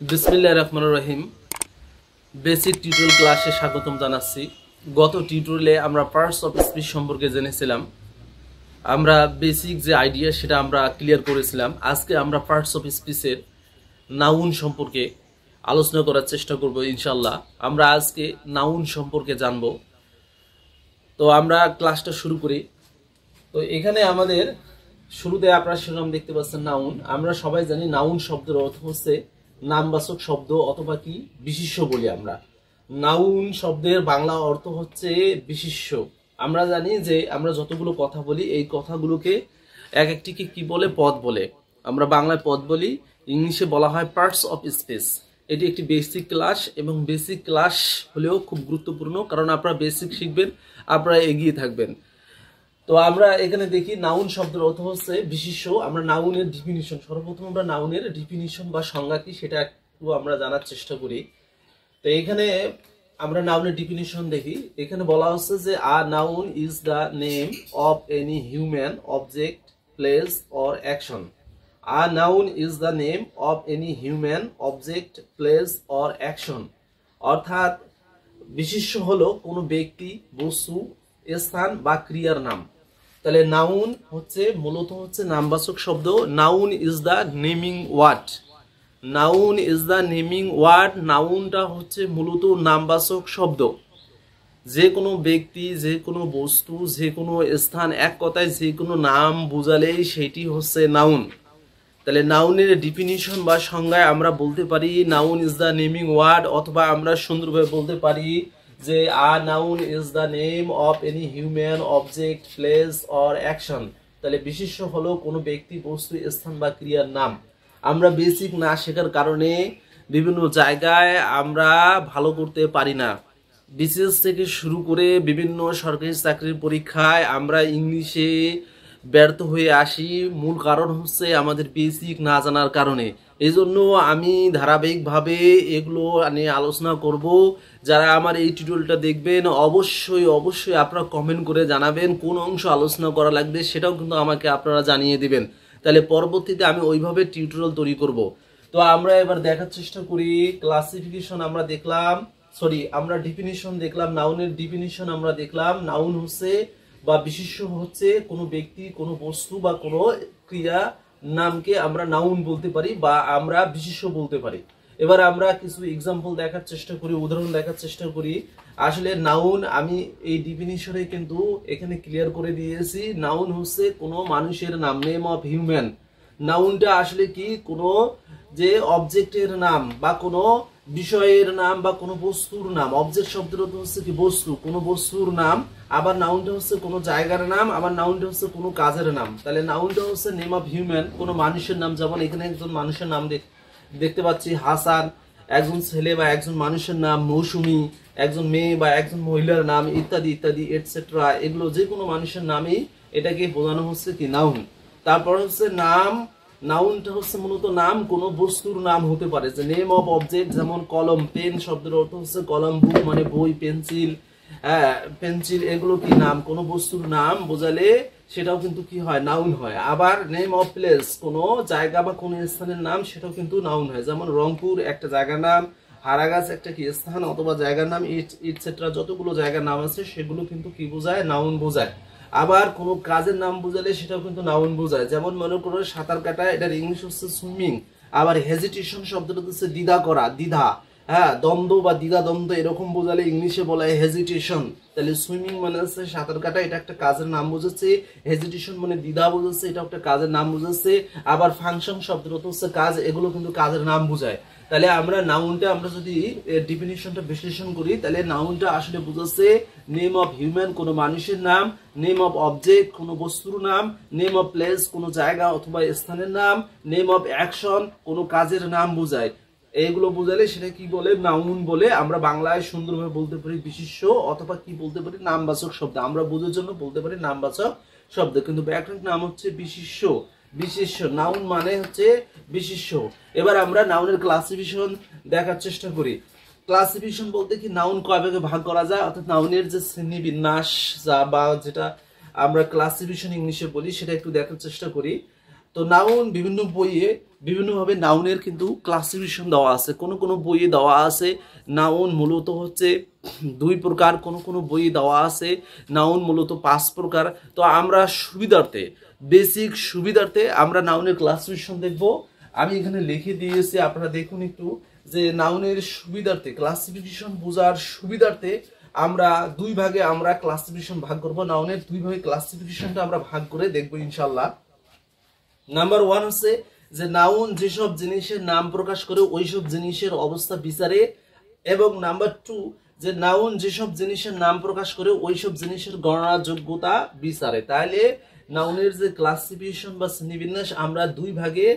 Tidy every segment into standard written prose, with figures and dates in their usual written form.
বিসমিল্লাহির রহমানির রহিম। Basic tutorial ক্লাসে স্বাগতম জানাচ্ছি। গত টিউটোরিয়ালে আমরা পার্টস অফ স্পিচ সম্পর্কে জেনেছিলাম। আমরা বেসিক যে আইডিয়া সেটা আমরা ক্লিয়ার করেছিলাম। আজকে আমরা পার্টস অফ স্পিচের নাউন সম্পর্কে আলোচনা করার চেষ্টা করব ইনশাআল্লাহ। আমরা আজকে নাউন সম্পর্কে জানব। তো আমরা ক্লাসটা শুরু করি। তো এখানে আমাদের শুরুতে আপনারা শিরোনাম দেখতে পাচ্ছেন নাউন। আমরা সবাই জানি নাউন শব্দের অর্থ হচ্ছে নামবাচক শব্দ অথবা কি বিশেষ্য বলি আমরা। নাউন শব্দের বাংলা অর্থ হচ্ছে বিশেষ্য। আমরা জানি যে আমরা যতগুলো কথা বলি এই কথাগুলোকে এক একটিকে কি বলে? পদ বলে। আমরা বাংলায় পদ বলি, ইংলিশে বলা হয় পার্টস অফ স্পিচ। এটি একটি বেসিক ক্লাস এবং বেসিক ক্লাস হলেও খুব গুরুত্বপূর্ণ, কারণ আপনারা বেসিক শিখবেন, আপনারা এগিয়ে থাকবেন। তো আমরা এখানে দেখি নাউন শব্দের অর্থ হচ্ছে বিশেষ্য। আমরা নাউনের ডিফিনিশন, সর্বপ্রথম আমরা নাউনের ডিফিনিশন বা সংজ্ঞা কি সেটা একটু আমরা জানার চেষ্টা করি। তো এখানে আমরা নাউনের ডিফিনিশন দেখি। এখানে বলা হচ্ছে যে a noun is the name of any human object, place or action. A noun is the name of any human object, place or action. অর্থাৎ বিশেষ্য হলো কোনো ব্যক্তি, বস্তু, স্থান বা ক্রিয়ার নাম। তাহলে নাউন হচ্ছে মূলত হচ্ছে নামবাচক শব্দ। Noun is the naming word. Noun is the naming word. নাউনটা হচ্ছে মূলত নামবাচক শব্দ। যে কোনো ব্যক্তি, যে কোনো বস্তু, যে কোনো স্থান, এক কথায় যে কোনো নাম বোঝালেই সেটি হচ্ছে নাউন। তাহলে নাউনের ডিফিনিশন বা সংজ্ঞায় আমরা বলতে পারি noun is the naming word, অথবা আমরা সুন্দরভাবে বলতে পারি যে a noun is the name of any human object, place or action. তাহলে বিশেষ্য হলো কোনো ব্যক্তি, বস্তু, স্থান বা ক্রিয়ার নাম। আমরা বেসিক না শেখার কারণে বিভিন্ন জায়গায় আমরা ভালো করতে পারি না। বিসিএস থেকে শুরু করে বিভিন্ন সরকারি চাকরির পরীক্ষায় আমরা ইংলিশে ব্যর্থ হয়ে আসি। মূল কারণ হচ্ছে আমাদের বেসিক না জানার কারণে। এই জন্য আমি ধারাবাহিকভাবে এগুলো নিয়ে আলোচনা করব। যারা আমার এই টিউটোরিয়ালটা দেখবেন অবশ্যই অবশ্যই আপনারা কমেন্ট করে জানাবেন কোন অংশ আলোচনা করা লাগবে, সেটাও কিন্তু আমাকে আপনারা জানিয়ে দিবেন। তাহলে পরবর্তীতে আমি ওইভাবে টিউটোরিয়াল তৈরি করব। তো আমরা এবার দেখার চেষ্টা করি। ক্লাসিফিকেশন আমরা দেখলাম, আমরা ডিফিনিশন দেখলাম। নাউনের ডিফিনিশন আমরা দেখলাম। নাউন হচ্ছে বা বিশেষ্য হচ্ছে কোনো ব্যক্তি, কোনো বস্তু বা কোনো ক্রিয়া নামকে আমরা নাউন বলতে পারি বা আমরা বিশেষ্য বলতে পারি। এবার আমরা কিছু এক্সাম্পল দেখার চেষ্টা করি, উদাহরণ দেখার চেষ্টা করি। আসলে নাউন আমি এই ডিফিনিশনে কিন্তু এখানে ক্লিয়ার করে দিয়েছি। নাউন হচ্ছে কোনো মানুষের নাম, নেম অফ হিউম্যান। নাউনটা আসলে কি? কোনো যে অবজেক্টের নাম বা কোনো বিষয়ের নাম বা কোনো বস্তুর নাম। অবজেক্ট শব্দের অর্থ হচ্ছে কি? বস্তু, কোনো বস্তুর নাম। আবার নাউনটা হচ্ছে কোনো জায়গার নাম, আবার নাউনটা হচ্ছে কোনো কাজের নাম। তাহলে নাউনটা হচ্ছে নেম অফ হিউম্যান, কোনো মানুষের নাম। যেমন এখানে একজন মানুষের নাম দেখতে পাচ্ছি, হাসান। একজন ছেলে বা একজন মানুষের নাম মৌসুমী, একজন মেয়ে বা একজন মহিলার নাম, ইত্যাদি ইত্যাদি এটসেট্রা। এগুলো যে কোনো মানুষের নামই এটাকে বোঝানো হচ্ছে কি? নাউন। তারপর হচ্ছে নাম। নাউনটা হচ্ছে মূলত নাম, কোনো বস্তুর নাম হতে পারে। যে নেম অফ অবজেক্ট, যেমন কলম, পেন শব্দের অর্থ হচ্ছে কলম, বুক মানে বই, পেন্সিল, পেন্সিল, এগুলো কি? নাম। কোনো বস্তুর নাম বোঝালে সেটাও কিন্তু কি হয়? নাউন হয়। আবার নেম অফ প্লেস, কোনো জায়গা বা কোনো স্থানের নাম, সেটাও কিন্তু নাউন হয়। যেমন রংপুর একটা জায়গার নাম, হারাগাছ একটা কি স্থান অথবা জায়গার নাম, ইটসেট্রা যতগুলো জায়গার নাম আছে সেগুলো কিন্তু কি বোঝায়? নাউন বোঝায়। আবার কোনো কাজের নাম বোঝালে সেটাও কিন্তু নাউন বোঝায়। যেমন মনে করো সাঁতার কাটা, এটার ইংলিশ হচ্ছে সুইমিং। আবার হেজিটেশন শব্দটা হচ্ছে দ্বিধা করা, দ্বিধা, দ্বন্দ্ব বা দ্বিধা দ্বন্দ্ব, এরকম বোঝালে ইংলিশে বলা হয় হেজিটেশন। তাহলে সুইমিং মানে হচ্ছে সাঁতার কাটা, এটা একটা কাজের নাম বোঝাচ্ছে। হেজিটেশন মানে দ্বিধা বোঝাচ্ছে, এটা একটা কাজের নাম বোঝাচ্ছে। আবার ফাংশন শব্দের অর্থ হচ্ছে কাজ, এগুলো কিন্তু কাজের নাম বোঝায়। তাহলে আমরা নাউনটা আমরা যদি ডিফিনিশনটা বিশ্লেষণ করি, তাহলে নাউনটা আসলে বোঝাচ্ছে নেম অফ হিউম্যান, কোনো মানুষের নাম। নেম অফ অবজেক্ট, কোনো বস্তুর নাম। নেম অফ প্লেস, কোনো জায়গা অথবা স্থানের নাম। নেম অফ অ্যাকশন, কোনো কাজের নাম বোঝায়। এইগুলো বোঝালে সেটা কি বলে? নাউন বলে। আমরা বাংলায় সুন্দরভাবে বলতে পারি বিশেষ্য, অথবা কি বলতে পারি? নামবাচক শব্দ। আমরা বোঝার জন্য বলতে পারি নামবাচক শব্দ, কিন্তু ব্যাকরণিক নাম হচ্ছে বিশেষ্য। বিশেষ্য, নাউন মানে হচ্ছে বিশেষ্য। এবার আমরা নাউনের ক্লাসিফিকেশন দেখার চেষ্টা করি। ক্লাসিফিকেশন বলতে কি? নাউন কয় ভাগে ভাগ করা যায়, অর্থাৎ নাউনের যে শ্রেণী বিন্যাস বা যেটা আমরা ক্লাসিফিকেশন ইংলিশে বলি, সেটা একটু দেখার চেষ্টা করি। তো নাউন বিভিন্ন বইয়ে বিভিন্নভাবে নাউনের কিন্তু ক্লাসিফিকেশন দেওয়া আছে। কোনো কোনো বইয়ে দেওয়া আছে নাউন মূলত হচ্ছে 2 প্রকার, কোনো কোনো বইয়ে দেওয়া আছে নাউন মূলত 5 প্রকার। তো আমরা সুবিধার্থে, বেসিক সুবিধার্থে আমরা নাউনের ক্লাসিফিকেশন দেখব। আমি এখানে লিখে দিয়েছি, আপনারা দেখুন একটু, যে নাউনের সুবিধার্থে, ক্লাসিফিকেশন বোঝার সুবিধার্থে আমরা 2 ভাগে আমরা ক্লাসিফিকেশন ভাগ করব। নাউনের 2 ভাগে ক্লাসিফিকেশনটা আমরা ভাগ করে দেখব ইনশাআল্লাহ। নাম্বার 1 হচ্ছে যে নাউন যেসব জিনিসের নাম প্রকাশ করে ওইসব জিনিসের অবস্থা বিচারে, এবং নাম্বার 2 যে নাউন যেসব জিনিসের নাম প্রকাশ করে ওইসব জিনিসের গণনার যোগ্যতা বিচারে। তাহলে নাউনের যে ক্লাসিফিকেশন বা শ্রেণীবিন্যাস আমরা 2 ভাগে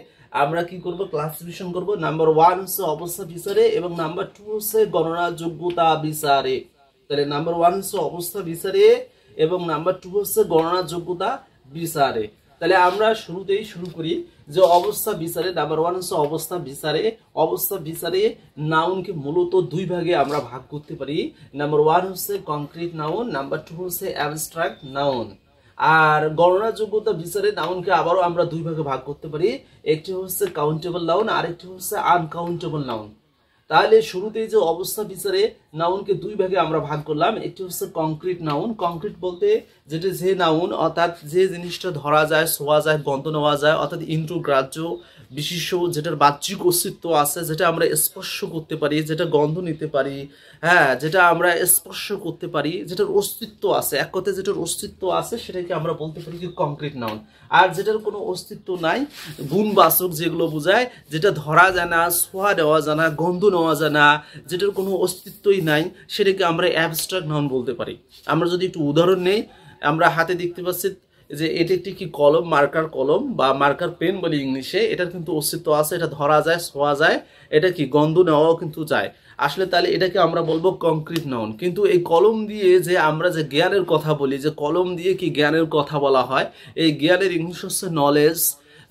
আমরা কি করব, ক্লাসিফিকেশন করব। নাম্বার 1 হচ্ছে অবস্থা বিচারে এবং নাম্বার 2 হচ্ছে গণনা যোগ্যতা বিচারে। তাহলে নাম্বার 1 হচ্ছে অবস্থা বিচারে এবং নাম্বার 2 হচ্ছে গণনা যোগ্যতা বিচারে। তাহলে আমরা শুরুতেই শুরু করি যে অবস্থা বিচারে। নাম্বার 1 হচ্ছে অবস্থা বিচারে। অবস্থা বিচারে নাউনকে মূলত 2 ভাগে আমরা ভাগ করতে পারি। নাম্বার 1 হচ্ছে কংক্রিট নাউন, নাম্বার 2 হচ্ছে অ্যাবস্ট্রাক্ট নাউন। আর গণনা যোগ্যতা বিচারে নাউনকে আবারও আমরা 2 ভাগে ভাগ করতে পারি, একটি হচ্ছে কাউন্টেবল নাউন আর একটি হচ্ছে আনকাউন্টেবল নাউন। তাহলে শুরুতেই যে অবস্থা বিচারে নাউনকে 2 ভাগে আমরা ভাগ করলাম, একটি হচ্ছে কংক্রিট নাউন। কংক্রিট বলতে যেটা যে নাউন, অর্থাৎ যে জিনিসটা ধরা যায়, ছোঁয়া যায়, গন্ধ নেওয়া যায়, অর্থাৎ ইন্দ্রগ্রাহ্য বিশিষ্ট, যেটার বাহ্যিক অস্তিত্ব আছে, যেটা আমরা স্পর্শ করতে পারি, যেটা গন্ধ নিতে পারি, হ্যাঁ, যেটা আমরা স্পর্শ করতে পারি, যেটার অস্তিত্ব আছে, এক কথায় যেটার অস্তিত্ব আছে সেটাকে আমরা বলতে পারি কি কংক্রিট নাউন। আর যেটার কোনো অস্তিত্ব নাই, গুণবাচক যেগুলো বোঝায়, যেটা ধরা যায় না, ছোঁয়া দেওয়া যায় না, গন্ধ নেওয়া যায় না, যেটার কোনো অস্তিত্বই নাই, সেটাকে আমরা অ্যাবস্ট্রাক্ট নাউন বলতে পারি। আমরা যদি একটু উদাহরণ নেই, আমরা হাতে দেখতে পাচ্ছি যে এটি একটি কি কলম, মার্কার কলম বা মার্কার পেন বলি ইংলিশে। এটার কিন্তু অস্তিত্ব আছে, এটা ধরা যায়, ছোঁয়া যায়, এটা কি গন্ধ নেওয়াও কিন্তু যায় আসলে। তাহলে এটাকে আমরা বলবো কংক্রিট নাউন। কিন্তু এই কলম দিয়ে যে আমরা যে জ্ঞানের কথা বলি, যে কলম দিয়ে কি জ্ঞানের কথা বলা হয়, এই জ্ঞানের ইংলিশ হচ্ছে নলেজ।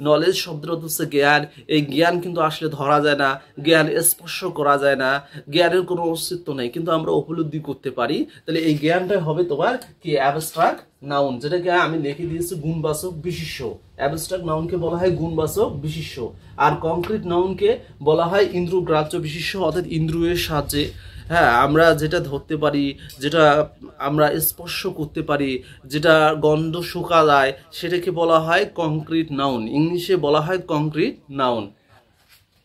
নলেজ শব্দের অর্থ হচ্ছে জ্ঞান। এই জ্ঞান কিন্তু আসলে ধরা যায় না, জ্ঞান স্পর্শ করা যায় না, জ্ঞানের কোনো অস্তিত্ব নেই, কিন্তু আমরা উপলব্ধি করতে পারি। তাহলে এই জ্ঞানটা হবে তোমার কি অ্যাবস্ট্রাক্ট নাউন, যেটাকে আমি লিখে দিয়েছি গুণবাচক বিশিষ্ট। অ্যাবস্ট্রাক্ট নাউনকে বলা হয় গুণবাচক বিশিষ্ট, আর কংক্রিট নাউনকে বলা হয় ইন্দ্রগ্রাহ্য বিশিষ্ট, অর্থাৎ ইন্দ্রিয়ের সাহায্যে, হ্যাঁ, আমরা যেটা ধরতে পারি, যেটা আমরা স্পর্শ করতে পারি, যেটা গন্ধ শোকা যায়, সেটাকে বলা হয় কংক্রিট নাউন। ইংলিশে বলা হয় কংক্রিট নাউন।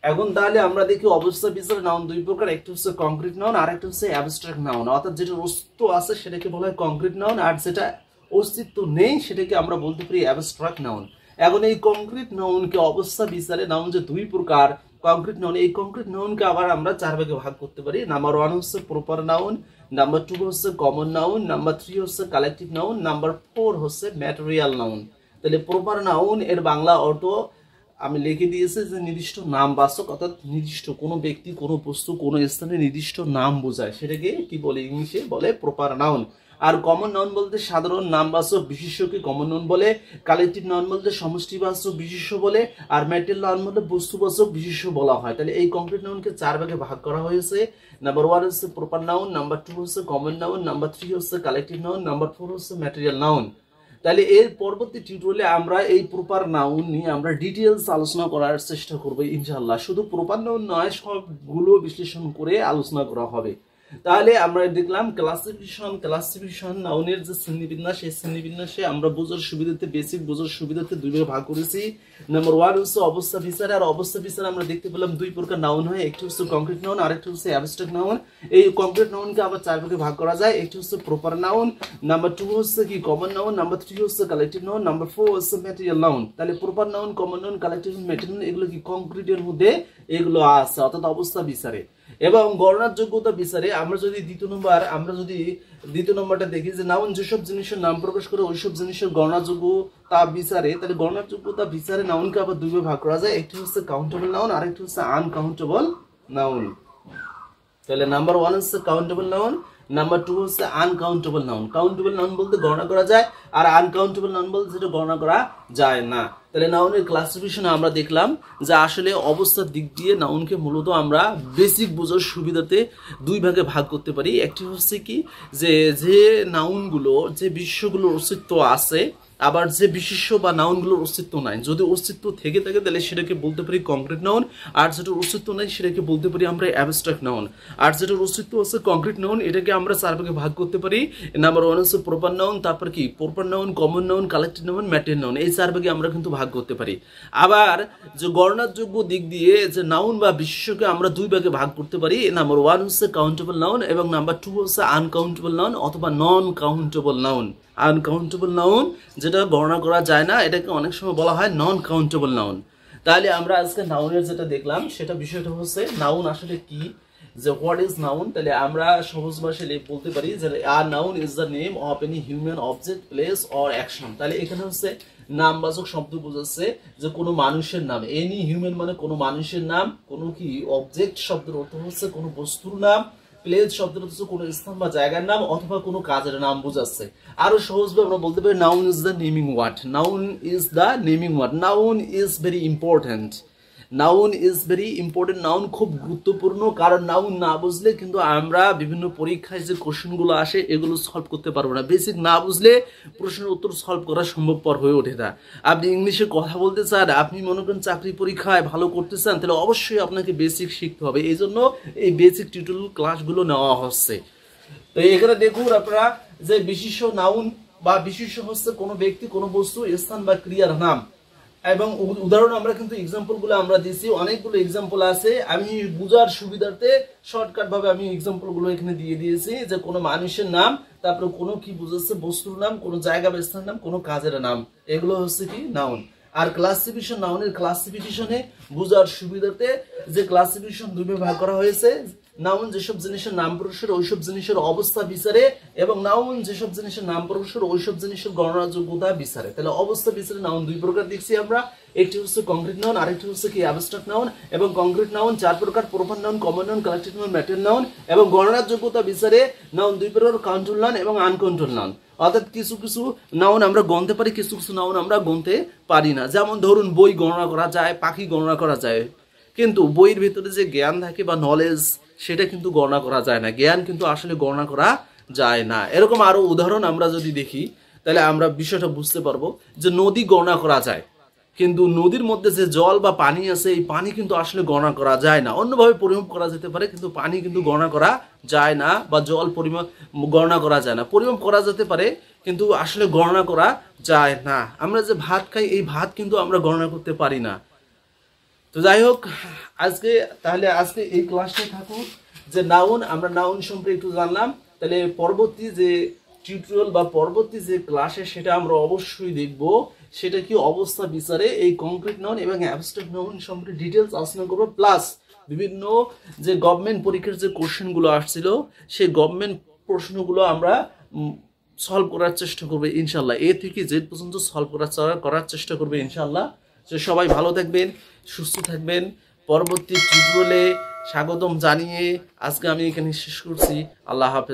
এখন তাহলে আমরা দেখি অবস্থা বিচারে নাউন 2 প্রকার, একটা হচ্ছে কংক্রিট নাউন আর একটা হচ্ছে অ্যাবস্ট্রাক্ট নাউন। অর্থাৎ যেটা অস্তিত্ব আছে সেটাকে বলা হয় কংক্রিট নাউন, আর যেটা অস্তিত্ব নেই সেটাকে আমরা বলতে পারি অ্যাবস্ট্রাক্ট নাউন। এখন এই কংক্রিট নাউনকে অবস্থা বিচারে নাউন যে 2 প্রকার কংক্রিট নাউন, এই কংক্রিট নাউনকে আবার আমরা 4 ভাগে ভাগ করতে পারি। নাম্বার 1 হচ্ছে প্রপার নাউন, নাম্বার 2 হচ্ছে কমন নাউন, নাম্বার 3 হচ্ছে কালেকটিভ নাউন, নাম্বার 4 হচ্ছে ম্যাটেরিয়াল নাউন। তাহলে প্রপার নাউন এর বাংলা অর্থ আমি লিখে দিয়েছি যে নির্দিষ্ট নামবাচক, অর্থাৎ নির্দিষ্ট কোনো ব্যক্তি, কোনো বস্তু, কোনো স্থানে নির্দিষ্ট নাম বোঝায়, সেটাকে কি বলে, ইংলিশে বলে প্রপার নাউন। আর কমন নাউন বলতে সাধারণ নামবাচক বিশেষ্যকে কমন নাউন বলে, কালেকটিভ নাউন বলতে সমষ্টিবাচক বিশেষ্য বলে, আর ম্যাটেরিয়াল নাউন বলতে বস্তুবাচক বিশেষ্য বলা হয়। তাহলে এই কংক্রিট নাউনকে 4 ভাগে ভাগ করা হয়েছে। নাম্বার 1 হচ্ছে প্রপার নাউন, নাম্বার 2 হচ্ছে কমন নাউন, নাম্বার 3 হচ্ছে কালেকটিভ নাউন, নাম্বার 4 হচ্ছে ম্যাটেরিয়াল নাউন। তাহলে এর পরবর্তী টিউটোরিয়ালে আমরা এই প্রপার নাউন নিয়ে আমরা ডিটেইলস আলোচনা করার চেষ্টা করব ইনশাআল্লাহ। শুধু প্রপার নাউন নয়, সবগুলো বিশ্লেষণ করে আলোচনা করা হবে। তাহলে আমরা দেখলাম ক্লাসিফিকেশন নাউনের যে শ্রেণীবিন্যাস, এই শ্রেণীবিন্যাসে আমরা বোঝার সুবিধাতে, বেসিক বোঝার সুবিধাতে 2 ভাগে ভাগ করেছি। নাম্বার 1 হচ্ছে অবস্থা বিচারে, আর অবস্থা বিচারে আমরা দেখতে পেলাম 2 প্রকার নাউন হয়, একটি হচ্ছে কংক্রিট নাউন আর একটি হচ্ছে অ্যাবস্ট্রাক্ট নাউন। এই কংক্রিট নাউনকে আবার 4 ভাগে ভাগ করা যায়, একটি হচ্ছে প্রপার নাউন, নাম্বার 2 হচ্ছে কি কমন নাউন, নাম্বার 3 হচ্ছে কালেকটিভ নাউন, নাম্বার 4 হচ্ছে ম্যাটেরিয়াল নাউন। তাহলে proper noun, common noun, collective noun, material noun এগুলো কি কংক্রিটের মধ্যে এগুলো আছে, অর্থাৎ অবস্থা বিচারে। এবং গণনার যোগ্যতা বিচারে আমরা যদি দ্বিতীয় নম্বরটা দেখি যে নাউন যেসব জিনিসের নাম প্রকাশ করে ওইসব জিনিসের গণনাযোগ্যতা বিচারে, তাহলে গণনার যোগ্যতা বিচারে নাউনকে আবার 2 ভাগে ভাগ করা যায়, একটি হচ্ছে কাউন্টেবল নাউন আর একটি হচ্ছে আনকাউন্টেবল নাউন। তাহলে নাম্বার 1 হচ্ছে কাউন্টেবল নাউন, নাম্বার 2 হচ্ছে আনকাউন্টেবল নাউন। কাউন্টেবল নাউন বলতে গণনা করা যায়, আর আনকাউন্টেবল নাউন বলতে যেটা গণনা করা যায় না। তাহলে নাউনের ক্লাসিফিকেশন আমরা দেখলাম যে আসলে অবস্থার দিক দিয়ে নাউনকে মূলত আমরা বেসিক বোঝার সুবিধাতে 2 ভাগে ভাগ করতে পারি। একটি হচ্ছে কি যে নাউনগুলো, যে বিশেষ্যগুলোর অস্তিত্ব আছে আবার যে বিশেষ্য বা নাউনগুলোর অস্তিত্ব নাই, যদি অস্তিত্ব থেকে থাকে তাহলে সেটাকে বলতে পারি কংক্রিট নাউন, আর যেটার অস্তিত্ব নাই সেটাকে বলতে পারি আমরা অ্যাবস্ট্রাক্ট নাউন। আর যেটার অস্তিত্ব আছে কংক্রিট নাউন, এটাকে আমরা 4 ভাগে ভাগ করতে পারি। নাম্বার 1 হচ্ছে প্রপার নাউন, তারপর কি proper noun, common noun, collective noun, material noun, এই 4 ভাগে আমরা কিন্তু ভাগ করতে পারি। আবার যে গণনাযোগ্য দিক দিয়ে যে নাউন বা বিশেষ্যকে আমরা 2 ভাগে ভাগ করতে পারি। নাম্বার 1 হচ্ছে কাউন্টেবল নাউন এবং নাম্বার 2 হচ্ছে আনকাউন্টেবল নাউন অথবা non countable noun. Uncountable noun যেটা গণনা করা যায় না, এটাকে অনেক সময় বলা হয় নন কাউন্টেবল নাউন। তাহলে আমরা আজকে নাউনের যেটা দেখলাম সেটা বিষয়টা হচ্ছে নাউন আসলে কি, যে হোয়াট ইজ নাউন। তাহলে আমরা সহজ ভাষায় বলতে পারি যে a noun is the name of any human object, place or action. তাহলে এখানে হচ্ছে নামবাচক শব্দ বোঝাচ্ছে যে কোনো মানুষের নাম, এনি হিউম্যান মানে কোনো মানুষের নাম, কোনো কি অবজেক্ট শব্দের অর্থ হচ্ছে কোনো বস্তুর নাম, প্লেস শব্দের অর্থ হচ্ছে কোনো স্থান বা জায়গার নাম অথবা কোনো কাজের নাম বোঝাচ্ছে। আরো সহজভাবে আমরা বলতে পারি noun is the naming word. Noun is the naming word. Noun is very important. Noun is very important. Noun খুব গুরুত্বপূর্ণ, কারণ নাউন না বুঝলে কিন্তু আমরা বিভিন্ন পরীক্ষায় যে কোশ্চেনগুলো আসে এগুলো সলভ করতে পারবো না। বেসিক না বুঝলে প্রশ্নের উত্তর সলভ করা সম্ভবপর হয়ে ওঠে না। আপনি ইংলিশে কথা বলতে চান, আপনি মনে করেন চাকরি পরীক্ষায় ভালো করতে চান, তাহলে অবশ্যই আপনাকে বেসিক শিখতে হবে। এই জন্য এই বেসিক টিউটোরিয়াল ক্লাসগুলো নেওয়া হচ্ছে। তো এখানে দেখুন আপনারা যে বিশেষ্য নাউন বা বিশেষ্য হচ্ছে কোনো ব্যক্তি, কোনো বস্তু, স্থান বা ক্রিয়ার নাম। এবং উদাহরণ আমরা কিন্তু এক্সাম্পল গুলো আমরা দিয়েছি, অনেকগুলো এক্সাম্পল আছে। আমি বুঝার সুবিধার্থে শর্টকাট ভাবে আমি এক্সাম্পল গুলো এখানে দিয়ে দিয়েছি, যে কোনো মানুষের নাম, তারপরে কোনো কি বুঝাচ্ছে বস্তুর নাম, কোনো জায়গা বা স্থানের নাম, কোনো কাজের নাম, এগুলো হচ্ছে কি নাউন। আর ক্লাসিফিকেশন, নাউনের ক্লাসিফিকেশনে বুঝার সুবিধার্থে যে ক্লাসিফিকেশন 2 ভাগে ভাগ করা হয়েছে। নাউন যেসব জিনিসের নাম প্রকাশের ওইসব জিনিসের অবস্থা বিচারে, এবং নাউন যেসব জিনিসের নাম প্রকাশের ওইসব জিনিসের গণনাযোগ্যতা বিচারে। তাহলে অবস্থা বিচারে নাউন 2 প্রকার দেখছি আমরা। একটি হচ্ছে কংক্রিট নাউন, আরেকটি হচ্ছে কি অ্যাবস্ট্রাক্ট নাউন। এবং কংক্রিট নাউন 4 প্রকার, proper noun, common noun, collective noun, material noun. এবং গণনাযোগ্যতা বিচারে নাউন 2 প্রকার, কাউন্টেবল নাউন এবং আনকাউন্টেবল নাউন। অর্থাৎ কিছু কিছু নাউন আমরা গণতে পারি, কিছু কিছু নাউন আমরা গণতে পারি না। যেমন ধরুন বই গণনা করা যায়, পাখি গণনা করা যায়, কিন্তু বইয়ের ভিতরে যে জ্ঞান থাকে বা নলেজ সেটা কিন্তু গণনা করা যায় না। জ্ঞান কিন্তু আসলে গণনা করা যায় না। এরকম আরো উদাহরণ আমরা যদি দেখি তাহলে আমরা বিষয়টা বুঝতে পারবো যে নদী গণনা করা যায়, কিন্তু নদীর মধ্যে যে জল বা পানি আছে এই পানি কিন্তু আসলে গণনা করা যায় না। অন্যভাবে পরিমাপ করা যেতে পারে, কিন্তু পানি কিন্তু গণনা করা যায় না, বা জল পরিমাপ গণনা করা যায় না। পরিমাপ করা যেতে পারে কিন্তু আসলে গণনা করা যায় না। আমরা যে ভাত খাই এই ভাত কিন্তু আমরা গণনা করতে পারি না। তো যাই হোক, আজকে এই ক্লাসটাই থাকুক যে নাউন, আমরা নাউন সম্পর্কে একটু জানলাম। তাহলে পরবর্তী যে টিউটোরিয়াল বা পরবর্তী যে ক্লাসে সেটা আমরা অবশ্যই দেখব, সেটা কি অবস্থা বিচারে এই কংক্রিট নাউন এবং অ্যাবস্ট্রাক্ট নাউন সম্পর্কে ডিটেলস আলোচনা করবো। প্লাস বিভিন্ন যে গভর্নমেন্ট পরীক্ষার যে কোশ্চেনগুলো আসছিল সেই গভর্নমেন্ট প্রশ্নগুলো আমরা সলভ করার চেষ্টা করবে ইনশাল্লাহ। এ থেকে জেড পর্যন্ত সলভ করার চেষ্টা করবে ইনশাল্লাহ। তো সবাই ভালো থাকবেন, সুস্থ থাকবেন। পরবর্তী টিউটোরিয়ালে স্বাগতম জানিয়ে আজকে আমি এখানে শেষ করছি। আল্লাহ হাফেজ।